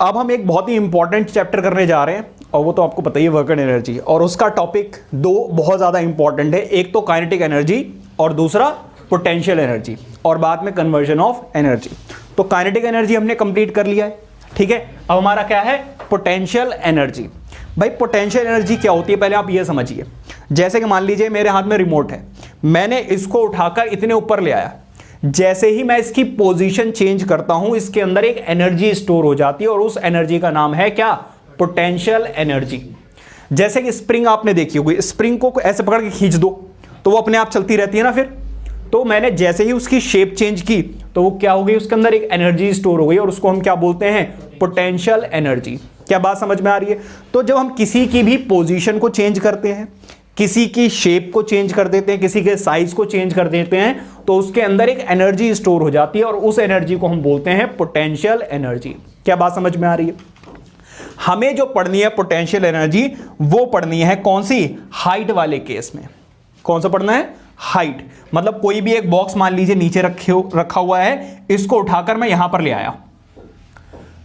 अब हम एक बहुत ही इंपॉर्टेंट चैप्टर करने जा रहे हैं और वो तो आपको पता ही है, वर्क एनर्जी। और उसका टॉपिक दो बहुत ज़्यादा इंपॉर्टेंट है, एक तो काइनेटिक एनर्जी और दूसरा पोटेंशियल एनर्जी, और बाद में कन्वर्जन ऑफ एनर्जी। तो काइनेटिक एनर्जी हमने कंप्लीट कर लिया है, ठीक है। अब हमारा क्या है, पोटेंशियल एनर्जी। भाई पोटेंशियल एनर्जी क्या होती है, पहले आप ये समझिए। जैसे कि मान लीजिए मेरे हाथ में रिमोट है, मैंने इसको उठाकर इतने ऊपर ले आया, जैसे ही मैं इसकी पोजीशन चेंज करता हूं इसके अंदर एक एनर्जी स्टोर हो जाती है और उस एनर्जी का नाम है क्या, पोटेंशियल एनर्जी। जैसे कि स्प्रिंग आपने देखी होगी, स्प्रिंग को ऐसे पकड़ के खींच दो तो वो अपने आप चलती रहती है ना। फिर तो मैंने जैसे ही उसकी शेप चेंज की तो वो क्या हो गई, उसके अंदर एक एनर्जी स्टोर हो गई और उसको हम क्या बोलते हैं, पोटेंशियल एनर्जी। क्या बात समझ में आ रही है। तो जब हम किसी की भी पोजीशन को चेंज करते हैं, किसी की शेप को चेंज कर देते हैं, किसी के साइज को चेंज कर देते हैं, तो उसके अंदर एक एनर्जी स्टोर हो जाती है और उस एनर्जी को हम बोलते हैं पोटेंशियल एनर्जी। क्या बात समझ में आ रही है। हमें जो पढ़नी है पोटेंशियल एनर्जी, वो पढ़नी है कौन सी, हाइट वाले केस में। कौन सा पढ़ना है, हाइट। मतलब कोई भी एक बॉक्स मान लीजिए नीचे रखा हुआ है, इसको उठाकर मैं यहां पर ले आया।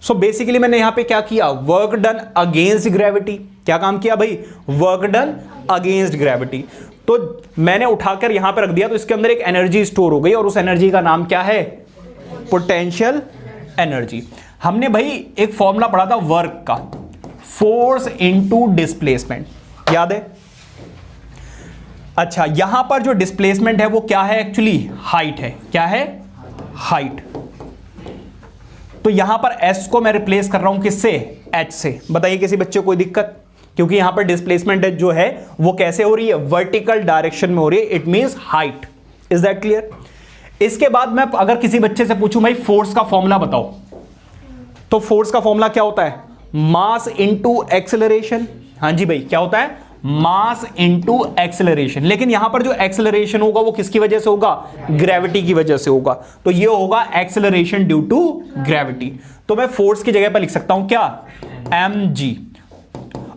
सो बेसिकली मैंने यहां पे क्या किया, वर्क डन अगेंस्ट ग्रेविटी। क्या काम किया भाई, वर्क डन अगेंस्ट ग्रेविटी। तो मैंने उठाकर यहां पर रख दिया तो इसके अंदर एक एनर्जी स्टोर हो गई और उस एनर्जी का नाम क्या है, पोटेंशियल एनर्जी। हमने भाई एक फॉर्मूला पढ़ा था वर्क का, फोर्स इनटू डिस्प्लेसमेंट, याद है। अच्छा, यहां पर जो डिस्प्लेसमेंट है वो क्या है, एक्चुअली हाइट है। क्या है, हाइट। तो यहां पर s को मैं रिप्लेस कर रहा हूं किससे, h से। बताइए किसी बच्चे को कोई दिक्कत, क्योंकि यहां पर डिस्प्लेसमेंट जो है वो कैसे हो रही है, वर्टिकल डायरेक्शन में हो रही है, it means height. Is that clear. इसके बाद मैं अगर किसी बच्चे से पूछूं भाई फोर्स का फॉर्मूला बताओ, तो फोर्स का फॉर्मूला क्या होता है, मास इनटू एक्सेलरेशन। हां जी भाई, क्या होता है, मास इनटू एक्सेलरेशन। लेकिन यहां पर जो एक्सेलरेशन होगा वो किसकी वजह से होगा, ग्रेविटी की वजह से होगा। तो ये होगा एक्सेलरेशन ड्यू टू ग्रेविटी। तो मैं फोर्स की जगह पर लिख सकता हूं क्या, mg।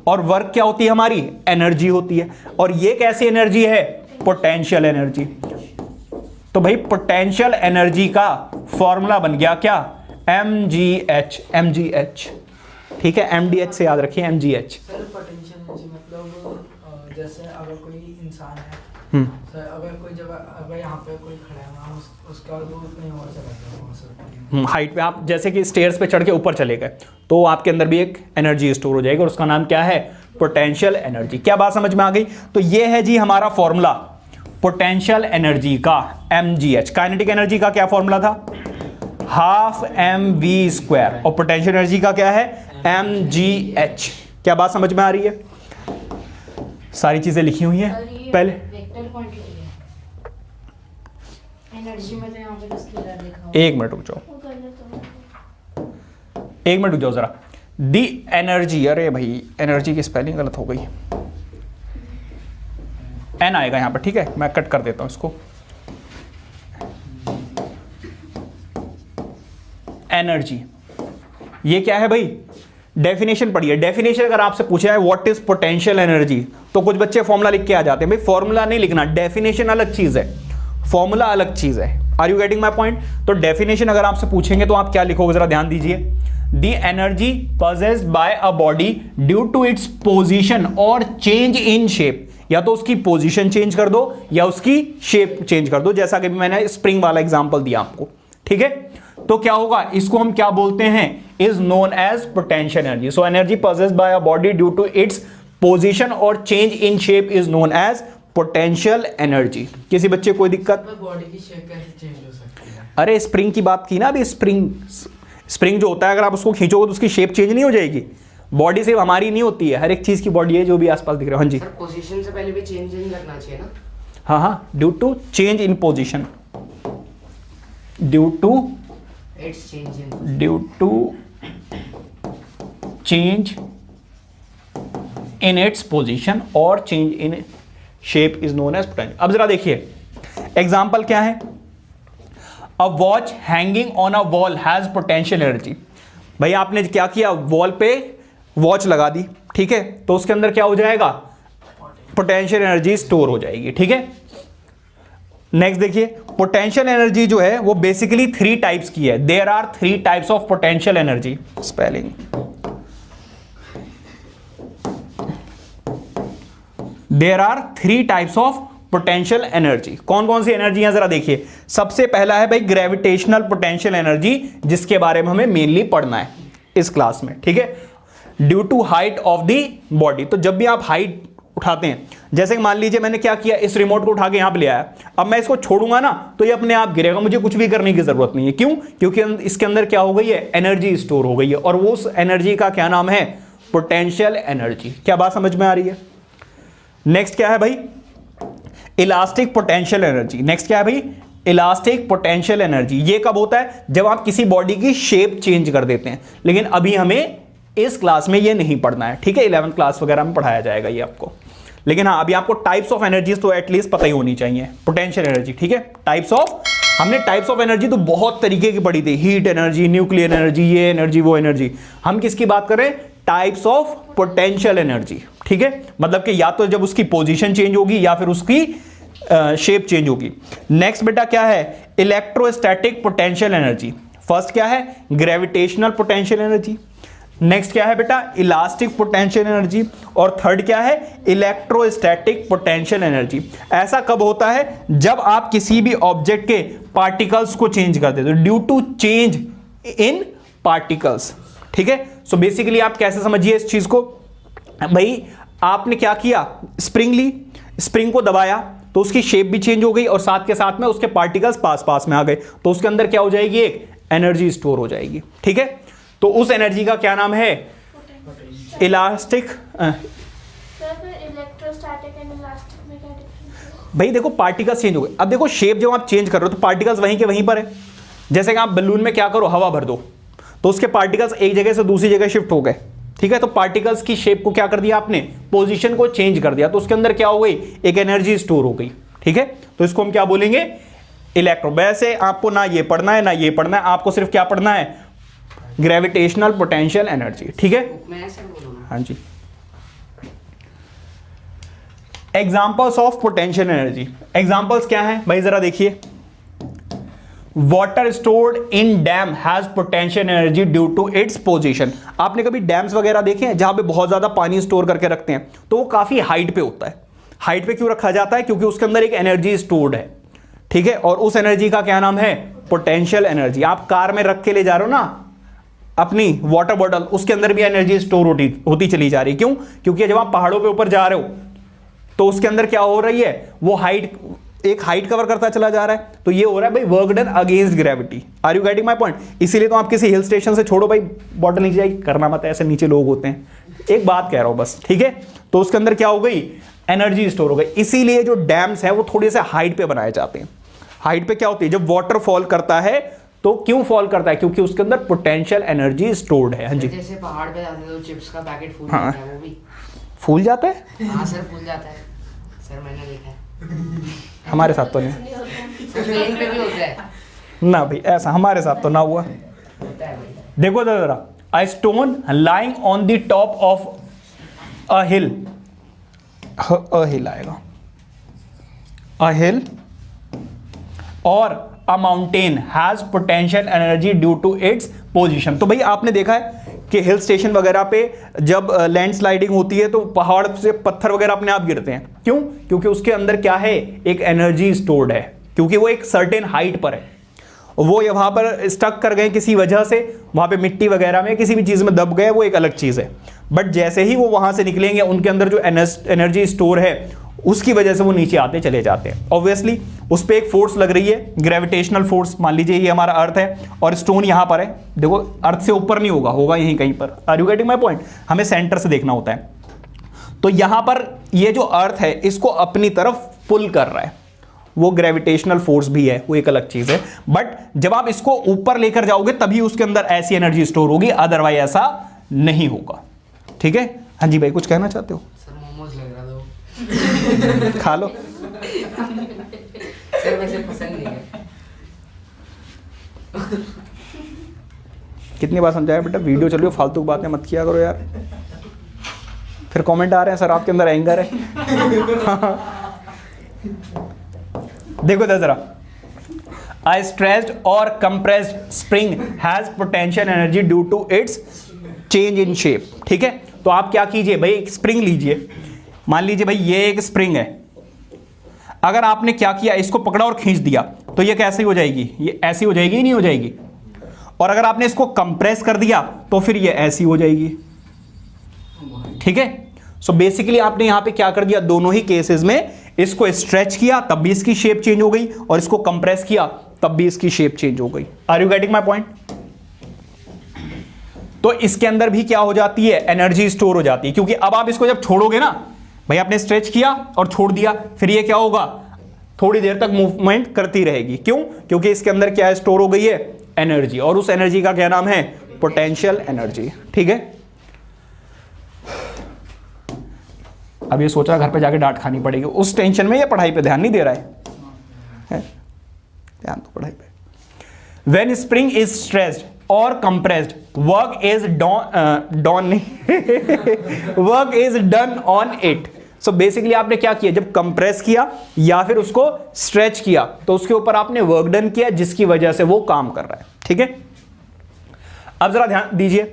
और वर्क क्या होती है हमारी, एनर्जी होती है। और ये कैसी एनर्जी है, पोटेंशियल एनर्जी। तो भाई पोटेंशियल एनर्जी का फॉर्मूला बन गया क्या, mgh। mgh, ठीक है, mdh से याद रखिए, mgh। जैसे अगर कोई इंसान है, अगर कोई जगह, अगर यहाँ पे कोई खड़ा है, उसका वो कहीं और चला गया, हाइट पे आप जैसे कि स्टेयर्स पे चढ़ के ऊपर चले गए तो आपके अंदर भी एक एनर्जी स्टोर हो जाएगी और उसका नाम क्या है, पोटेंशियल एनर्जी। क्या बात समझ में आ गई। तो ये है जी हमारा फॉर्मूला पोटेंशियल एनर्जी का, mgh। काइनेटिक एनर्जी का क्या फॉर्मूला था, हाफ mv², और पोटेंशियल एनर्जी का क्या है, mgh। क्या बात समझ में आ रही है। सारी चीजें लिखी हुई हैं पहले। वेक्टर क्वांटिटी है एनर्जी में, तो यहां पे स्केलर लिखा हुआ। एक मिनट रुक जाओ, एक मिनट रुक जाओ जरा। दी एनर्जी, अरे भाई एनर्जी की स्पेलिंग गलत हो गई, एन आएगा यहां पर, ठीक है। मैं कट कर देता हूं इसको। एनर्जी ये क्या है भाई, डेफिनेशन पढ़िए। डेफिनेशन अगर आपसे पूछा है व्हाट इज पोटेंशियल एनर्जी, तो कुछ बच्चे फॉर्मूला लिख के आ जाते हैं। भाई फॉर्मूला नहीं लिखना, डेफिनेशन अलग चीज है, फॉर्मूला अलग चीज है। Are you getting my point. तो डेफिनेशन अगर आपसे पूछेंगे तो आप क्या लिखोगे, जरा ध्यान दीजिए। The energy possessed by a body due to its position और चेंज इन शेप। या तो उसकी पोजीशन चेंज कर दो या उसकी शेप चेंज कर दो, जैसा कि मैंने स्प्रिंग वाला एग्जांपल दिया आपको, ठीक है। तो क्या होगा, इसको हम क्या बोलते हैं, is known as potential energy. So energy possessed by a body due to its position और change in shape is known as potential energy. किसी बच्चे कोई दिक्कत, बॉडी की शेप कैसे चेंज हो सकती है। अरे स्प्रिंग की बात की ना अभी। स्प्रिंग जो होता है अगर आप उसको खींचोगे तो उसकी शेप चेंज नहीं हो जाएगी। बॉडी सिर्फ हमारी नहीं होती है, हर एक चीज की बॉडी है जो भी आसपास दिख रहा है। हाँ जी, पोजीशन से पहले भी चेंज इन लगना चाहिए ना। हाँ हाँ, due to change in position, due to change in its position और change in shape is known as potential। अब जरा देखिए एग्जाम्पल क्या है, a watch hanging on a wall has potential energy। भाई आपने क्या किया, वॉल पे वॉच लगा दी, ठीक है, तो उसके अंदर क्या हो जाएगा, पोटेंशियल एनर्जी स्टोर हो जाएगी, ठीक है। नेक्स्ट देखिए, पोटेंशियल एनर्जी जो है वो बेसिकली 3 टाइप्स की है। There are 3 types of potential energy. Spelling, there are 3 types of potential energy. कौन कौन सी एनर्जी है जरा देखिए। सबसे पहला है भाई ग्रेविटेशनल पोटेंशियल एनर्जी, जिसके बारे में हमें मेनली पढ़ना है इस क्लास में, ठीक है। Due to height of the body, तो जब भी आप हाइट उठाते हैं, जैसे कि मान लीजिए मैंने क्या किया, इस रिमोट को उठा के यहां पे ले आया, अब मैं इसको छोड़ूंगा ना तो ये अपने आप गिरेगा, मुझे कुछ भी करने की जरूरत नहीं है। क्यों? क्योंकि इसके अंदर क्या हो गई है, एनर्जी स्टोर हो गई है, और वो उस एनर्जी का क्या नाम है, पोटेंशियल एनर्जी। क्या बात समझ में आ रही है? नेक्स्ट क्या है भाई, इलास्टिक पोटेंशियल एनर्जी। नेक्स्ट क्या है भाई, इलास्टिक पोटेंशियल एनर्जी। ये कब होता है, जब आप किसी बॉडी की शेप चेंज कर देते हैं, लेकिन अभी हमें इस क्लास में ये नहीं पढ़ना है, ठीक है। 11th क्लास वगैरह में पढ़ाया जाएगा ये आपको, लेकिन हाँ अभी आपको टाइप्स ऑफ एनर्जीज तो एटलीस्ट पता ही होनी चाहिए। पोटेंशियल एनर्जी, ठीक है। टाइप्स ऑफ, हमने टाइप्स ऑफ एनर्जी तो बहुत तरीके की पढ़ी थी, हीट एनर्जी, न्यूक्लियर एनर्जी, ये एनर्जी वो एनर्जी। हम किसकी बात कर रहे हैं, टाइप्स ऑफ पोटेंशियल एनर्जी, ठीक है। मतलब कि या तो जब उसकी पोजीशन चेंज होगी या फिर उसकी शेप चेंज होगी। नेक्स्ट बेटा क्या है, इलेक्ट्रोस्टैटिक पोटेंशियल एनर्जी। फर्स्ट क्या है, ग्रेविटेशनल पोटेंशियल एनर्जी। नेक्स्ट क्या है बेटा, इलास्टिक पोटेंशियल एनर्जी। और थर्ड क्या है, इलेक्ट्रोस्टैटिक पोटेंशियल एनर्जी। ऐसा कब होता है, जब आप किसी भी ऑब्जेक्ट के पार्टिकल्स को चेंज कर देते हो, due to change in particles, ठीक है। सो बेसिकली आप कैसे समझिए इस चीज को, भाई आपने क्या किया, स्प्रिंग ली, स्प्रिंग को दबाया तो उसकी शेप भी चेंज हो गई और साथ के साथ में उसके पार्टिकल्स पास पास में आ गए, तो उसके अंदर क्या हो जाएगी, एक एनर्जी स्टोर हो जाएगी, ठीक है। तो उस एनर्जी का क्या नाम है, इलास्टिक। इलेक्ट्रोस्टैटिक एंड इलास्टिक में क्या डिफरेंस है? भाई देखो पार्टिकल्स चेंज हो गए, अब देखो शेप जब आप चेंज कर रहे हो तो पार्टिकल्स वहीं के वहीं पर है। जैसे कि आप बलून में क्या करो, हवा भर दो तो उसके पार्टिकल्स एक जगह से दूसरी जगह शिफ्ट हो गए, ठीक है। तो पार्टिकल्स की शेप को क्या कर दिया आपने, पोजीशन को चेंज कर दिया, तो उसके अंदर क्या हो गई, एक एनर्जी स्टोर हो गई, ठीक है। तो इसको हम क्या बोलेंगे, इलेक्ट्रो। वैसे आपको ना ये पढ़ना है ना ये पढ़ना है, आपको सिर्फ क्या पढ़ना है, ग्रेविटेशनल पोटेंशियल एनर्जी, ठीक है। मैं ऐसे बोलूंगा। हाँ जी। Examples of potential energy. Examples क्या हैं भाई, जरा देखिए। Water stored in dam has potential energy due to its position. आपने कभी डैम्स वगैरह देखे हैं जहां पे बहुत ज्यादा पानी स्टोर करके रखते हैं, तो वो काफी हाइट पे होता है। हाइट पे क्यों रखा जाता है, क्योंकि उसके अंदर एक एनर्जी स्टोर्ड है, ठीक है। और उस एनर्जी का क्या नाम है, पोटेंशियल एनर्जी। आप कार में रख के ले जा रहे हो ना अपनी वाटर बॉटल, उसके अंदर भी एनर्जी स्टोर होती चली जा रही है। क्यों? क्योंकि जब आप पहाड़ों पे ऊपर जा रहे हो तो उसके अंदर क्या हो रही है, वो एक हाइट कवर करता चला जा रहा है, तो ये हो रहा है भाई work done against gravity. Are you getting my point? इसीलिए तो आप किसी हिल स्टेशन से छोड़ो भाई, बॉटल नीचे जाएगी, करना मत है, ऐसे नीचे लोग होते हैं, एक बात कह रहा हूं बस, ठीक है। तो उसके अंदर क्या हो गई, एनर्जी स्टोर हो गई। इसीलिए जो डैम्स है वो थोड़े से हाइट पे बनाए जाते हैं। हाइट पे क्या होती है, जब वाटर फॉल करता है तो क्यों फॉल करता है, क्योंकि उसके अंदर पोटेंशियल एनर्जी स्टोर्ड है। हाँ जी। जैसे पहाड़ पे जाते हैं तो चिप्स का पैकेट फूल हाँ। जाता है, वो भी फूल जाता है, हाँ सर फूल जाता है सर, मैंने देखा है। हमारे साथ तो नहीं, सर प्लेन पे भी होता है। ना भाई ऐसा हमारे साथ तो ना हुआ। होता है भाई। देखो जरा, a stone lying on the top of a hill, a hill आएगा, अ हिल और a mountain has potential energy due to its position. तो भाई आपने देखा है कि हिल स्टेशन वगैरह पे जब लैंडस्लाइडिंग होती है तो पहाड़ से पत्थर वगैरह अपने आप गिरते हैं। क्यों? क्योंकि उसके अंदर क्या है, एक एनर्जी स्टोर्ड है, क्योंकि वो एक सर्टेन हाइट पर है। वो वहां पर स्टक कर गए किसी वजह से, वहां पे मिट्टी वगैरह में किसी भी चीज में दब गए, वो एक अलग चीज है। बट जैसे ही वो वहां से निकलेंगे, उनके अंदर जो एनर्जी स्टोर है उसकी वजह से वो नीचे आते चले जाते हैं। ऑब्वियसली उस पर एक फोर्स लग रही है, ग्रेविटेशनल फोर्स। मान लीजिए ये हमारा अर्थ है और स्टोन यहां पर है, देखो अर्थ से ऊपर नहीं होगा, होगा यहीं कहीं पर। Are you getting my point? हमें सेंटर से देखना होता है। तो यहां पर ये जो अर्थ है इसको अपनी तरफ पुल कर रहा है, वो ग्रेविटेशनल फोर्स भी है, वो एक अलग चीज है। बट जब आप इसको ऊपर लेकर जाओगे तभी उसके अंदर ऐसी एनर्जी स्टोर होगी, अदरवाइज ऐसा नहीं होगा, ठीक है। हाँ जी भाई, कुछ कहना चाहते हो? सर मोमोज लग रहा था वो। खा लो। सर वैसे पसंद नहीं है। कितनी बार समझाया बेटा, वीडियो चल रही हो, फालतू की बातें मत किया करो यार। फिर कमेंट आ रहे हैं सर आपके अंदर एंगर है। देखो इधर जरा, a stretched or compressed spring has potential energy due to its change in shape। ठीक है, तो आप क्या कीजिए भाई, एक स्प्रिंग लीजिए, मान लीजिए भाई ये एक स्प्रिंग है, अगर आपने क्या किया, इसको पकड़ा और खींच दिया तो ये कैसी हो जाएगी, ये ऐसी हो जाएगी, नहीं हो जाएगी। और अगर आपने इसको कंप्रेस कर दिया तो फिर ये ऐसी हो जाएगी। ठीक है, सो बेसिकली आपने यहां पे क्या कर दिया, दोनों ही केसेस में इसको स्ट्रेच किया तब भी इसकी शेप चेंज हो गई, और इसको कंप्रेस किया तब भी इसकी शेप चेंज हो गई। Are you getting my point? तो इसके अंदर भी क्या हो जाती है, एनर्जी स्टोर हो जाती है, क्योंकि अब आप इसको जब छोड़ोगे ना भाई, आपने स्ट्रेच किया और छोड़ दिया, फिर ये क्या होगा, थोड़ी देर तक मूवमेंट करती रहेगी। क्यों? क्योंकि इसके अंदर क्या स्टोर हो गई है, एनर्जी, और उस एनर्जी का क्या नाम है, पोटेंशियल एनर्जी। ठीक है, अब ये सोच रहा घर पे जाके डांट खानी पड़ेगी, उस टेंशन में ये पढ़ाई पे ध्यान नहीं दे रहा है? ध्यान तो पढ़ाई पे। When spring is stretched or compressed, work is done on it। So basically आपने क्या किया, जब कंप्रेस किया या फिर उसको स्ट्रेच किया तो उसके ऊपर आपने वर्क डन किया, जिसकी वजह से वो काम कर रहा है। ठीक है, अब जरा ध्यान दीजिए,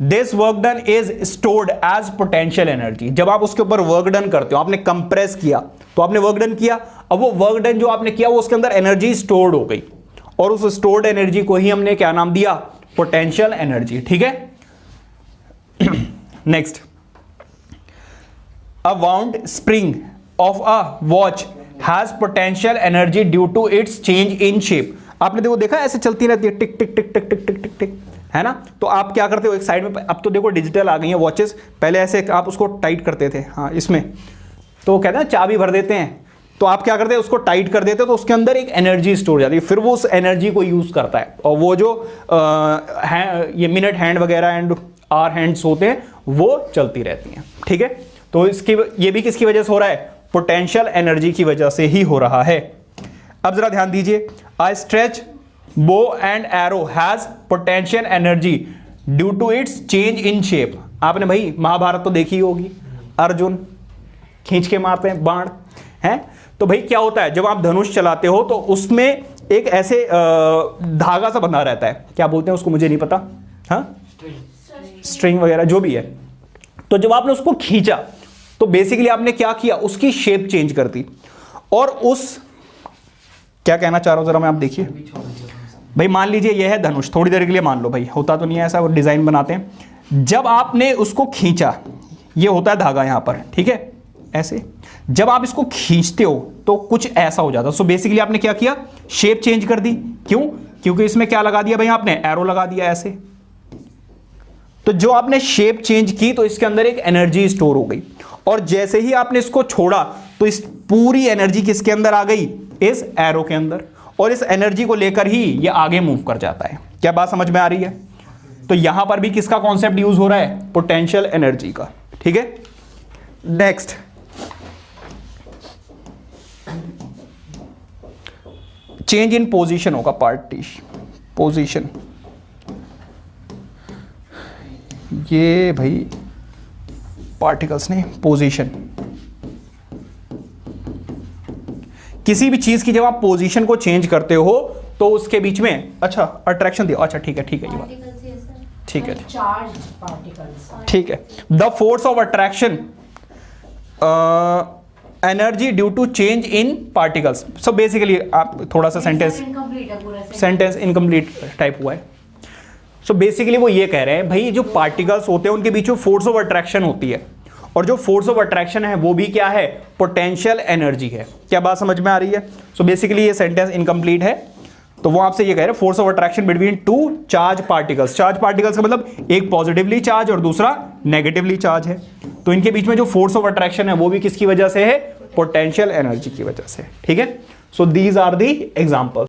this work done is stored as potential energy. जब आप उसके ऊपर वर्क डन करते हो, आपने कंप्रेस किया तो आपने वर्क डन किया, अब वो वर्क डन जो आपने किया वो उसके अंदर एनर्जी स्टोर्ड हो गई, और उस स्टोर्ड एनर्जी को ही हमने क्या नाम दिया, पोटेंशियल एनर्जी। ठीक है, next, a wound spring of a watch has potential energy due to its change in shape। आपने देखो देखा ऐसे चलती रहती है, टिक टिक टिक टिक टिक टिक टिक टिक, है ना। तो आप क्या करते हो, एक साइड में, अब तो देखो डिजिटल आ गई है वॉचेस, पहले ऐसे आप उसको टाइट करते थे, हाँ इसमें तो कहते हैं चाबी भर देते हैं, तो आप क्या करते हैं, उसको टाइट कर देते हो तो उसके अंदर एक एनर्जी स्टोर हो जाती है, फिर वो उस एनर्जी को यूज करता है, और वो जो ये मिनट हैंड वगैरह एंड आवर हैंड्स होते हैं वो चलती रहती हैं। ठीक है, तो इसकी ये भी किसकी वजह से हो रहा है, पोटेंशियल एनर्जी की वजह से ही हो रहा है। अब जरा ध्यान दीजिए, a stretch bow and arrow has potential energy due to its change in shape. आपने भाई महाभारत तो देखी होगी, अर्जुन खींच के मारते हैं बाण, हैं, तो भाई क्या होता है, जब आप धनुष चलाते हो तो उसमें एक ऐसे धागा सा बंधा रहता है, क्या बोलते हैं उसको मुझे नहीं पता, हाँ स्ट्रिंग वगैरह जो भी है। तो जब आपने उसको खींचा तो बेसिकली आपने क्या किया, उसकी शेप चेंज कर दी, और उस, क्या कहना चाह रहा हूं जरा मैं, आप देखिए भाई, मान लीजिए यह है धनुष, थोड़ी देर के लिए मान लो भाई, होता तो नहीं है ऐसा, वो डिजाइन बनाते हैं, जब आपने उसको खींचा, ये होता है धागा यहां पर, ठीक है ऐसे, जब आप इसको खींचते हो तो कुछ ऐसा हो जाता है। सो बेसिकली आपने क्या किया, शेप चेंज कर दी। क्यों? क्योंकि इसमें क्या लगा दिया भाई आपने, एरो लगा दिया ऐसे, तो जो आपने शेप चेंज की तो इसके अंदर एक एनर्जी स्टोर हो गई, और जैसे ही आपने इसको छोड़ा तो इस पूरी एनर्जी किसके अंदर आ गई, इस एरो के अंदर, और इस एनर्जी को लेकर ही ये आगे मूव कर जाता है। क्या बात समझ में आ रही है? तो यहां पर भी किसका कॉन्सेप्ट यूज हो रहा है, पोटेंशियल एनर्जी का। ठीक है, नेक्स्ट, चेंज इन पोजीशन होगा, पोजीशन, ये भाई पार्टिकल्स नहीं, पोजीशन, किसी भी चीज की जब आप पोजीशन को चेंज करते हो तो उसके बीच में, अच्छा अट्रैक्शन दिया, अच्छा ठीक है ये बात ठीक है, चार्ज पार्टिकल्स, ठीक है। The force of attraction energy due to change in particles. So basically आप थोड़ा सा सेंटेंस इनकम्प्लीट टाइप हुआ है। सो बेसिकली वो ये कह रहे हैं भाई, जो पार्टिकल्स होते हैं उनके बीच में फोर्स ऑफ अट्रैक्शन होती है, और जो फोर्स ऑफ अट्रैक्शन है वो भी क्या है, पोटेंशियल एनर्जी है। क्या बात समझ में आ रही है? सो बेसिकली ये सेंटेंस इनकम्प्लीट है, तो वो आपसे ये कह रहे हैं force of attraction between two charge particles. Charge particles का मतलब एक पॉजिटिवली चार्ज और दूसरा नेगेटिवली चार्ज है, तो इनके बीच में जो फोर्स ऑफ अट्रैक्शन है वो भी किसकी वजह से है, पोटेंशियल एनर्जी की वजह से। ठीक है, so these are the example.